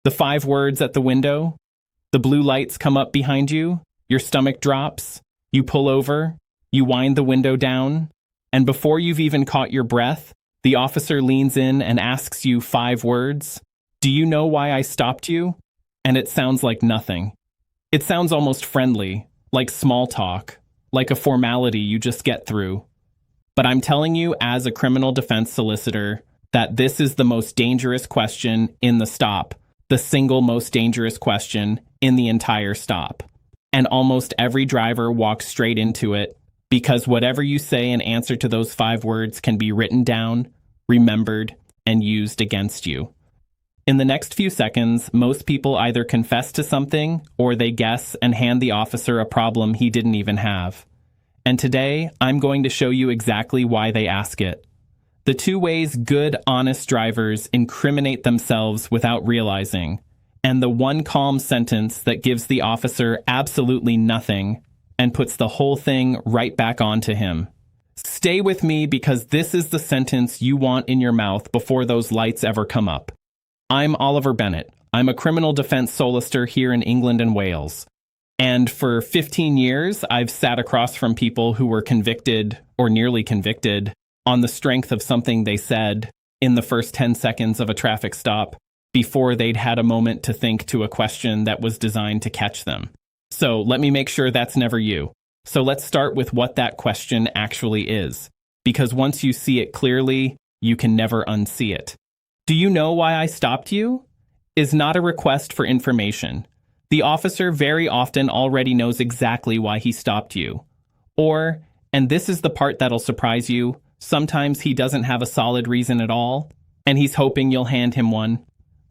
The 5 words at the window? The blue lights come up behind you, your stomach drops, you pull over, you wind the window down, and before you've even caught your breath, the officer leans in and asks you 5 words. Do you know why I stopped you? And it sounds like nothing. It sounds almost friendly, like small talk, like a formality you just get through. But I'm telling you, as a criminal defense solicitor, that this is the most dangerous question in the stop, the single most dangerous question in the entire stop. And almost every driver walks straight into it, because whatever you say in answer to those 5 words can be written down, remembered, and used against you. In the next few seconds, most people either confess to something or they guess and hand the officer a problem he didn't even have. And today, I'm going to show you exactly why they ask it. The 2 ways good, honest drivers incriminate themselves without realizing, and the 1 calm sentence that gives the officer absolutely nothing and puts the whole thing right back onto him. Stay with me because this is the sentence you want in your mouth before those lights ever come up. I'm Oliver Bennett. I'm a criminal defense solicitor here in England and Wales. And for 15 years, I've sat across from people who were convicted or nearly convicted on the strength of something they said in the first 10 seconds of a traffic stop before they'd had a moment to think to a question that was designed to catch them. So let me make sure that's never you. So let's start with what that question actually is, because once you see it clearly, you can never unsee it. Do you know why I stopped you? Is not a request for information. The officer very often already knows exactly why he stopped you. Or, and this is the part that'll surprise you, sometimes he doesn't have a solid reason at all, and he's hoping you'll hand him one.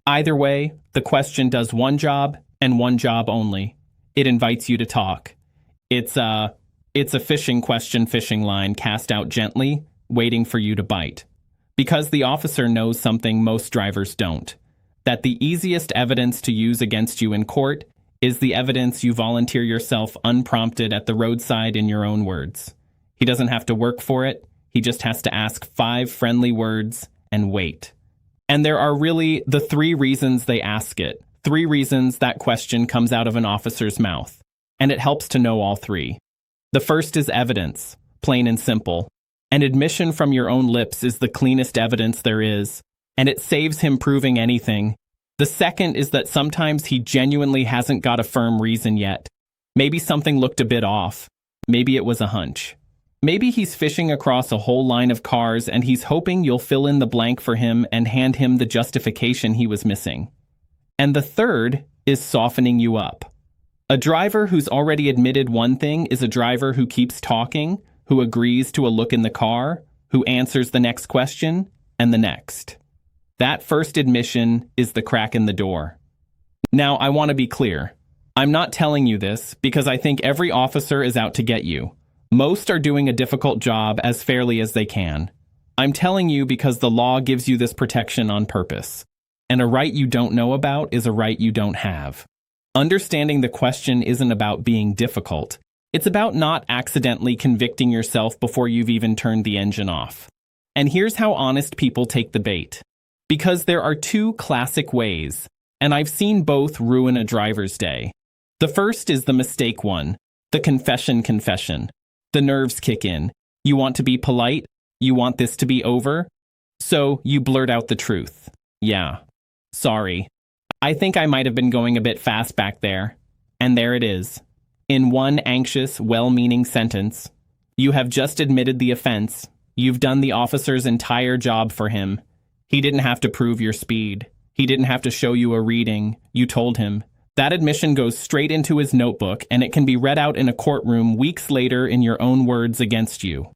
Either way, the question does one job and one job only. It invites you to talk. It's a fishing question fishing line cast out gently, waiting for you to bite. Because the officer knows something most drivers don't. That the easiest evidence to use against you in court is the evidence you volunteer yourself unprompted at the roadside in your own words. He doesn't have to work for it. He just has to ask 5 friendly words and wait. And there are really the 3 reasons they ask it. 3 reasons that question comes out of an officer's mouth. And it helps to know all 3. The first is evidence, plain and simple. An admission from your own lips is the cleanest evidence there is, and it saves him proving anything. The second is that sometimes he genuinely hasn't got a firm reason yet. Maybe something looked a bit off. Maybe it was a hunch. Maybe he's fishing across a whole line of cars and he's hoping you'll fill in the blank for him and hand him the justification he was missing. And the third is softening you up. A driver who's already admitted one thing is a driver who keeps talking, who agrees to a look in the car, who answers the next question, and the next. That first admission is the crack in the door. Now, I want to be clear. I'm not telling you this because I think every officer is out to get you. Most are doing a difficult job as fairly as they can. I'm telling you because the law gives you this protection on purpose. And a right you don't know about is a right you don't have. Understanding the question isn't about being difficult. It's about not accidentally convicting yourself before you've even turned the engine off. And here's how honest people take the bait. Because there are 2 classic ways, and I've seen both ruin a driver's day. The first is the mistake one, the confession. The nerves kick in. You want to be polite? You want this to be over? So you blurt out the truth. Yeah. Sorry. I think I might have been going a bit fast back there. And there it is. In one anxious, well-meaning sentence, you have just admitted the offense. You've done the officer's entire job for him. He didn't have to prove your speed. He didn't have to show you a reading. You told him. That admission goes straight into his notebook, and it can be read out in a courtroom weeks later in your own words against you.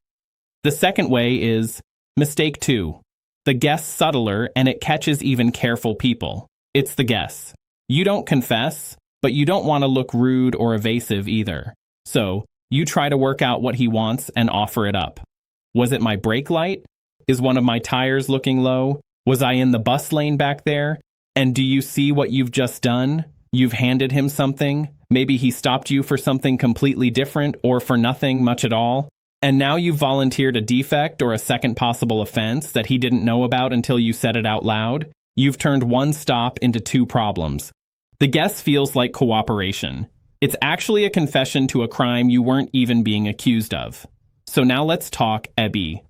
The second way is mistake 2. The guess subtler, and it catches even careful people. It's the guess. You don't confess, but you don't want to look rude or evasive either. So, you try to work out what he wants and offer it up. Was it my brake light? Is one of my tires looking low? Was I in the bus lane back there? And do you see what you've just done? You've handed him something. Maybe he stopped you for something completely different or for nothing much at all. And now you've volunteered a defect or a second possible offense that he didn't know about until you said it out loud. You've turned one stop into two problems. The guess feels like cooperation. It's actually a confession to a crime you weren't even being accused of. So now let's talk Ebby.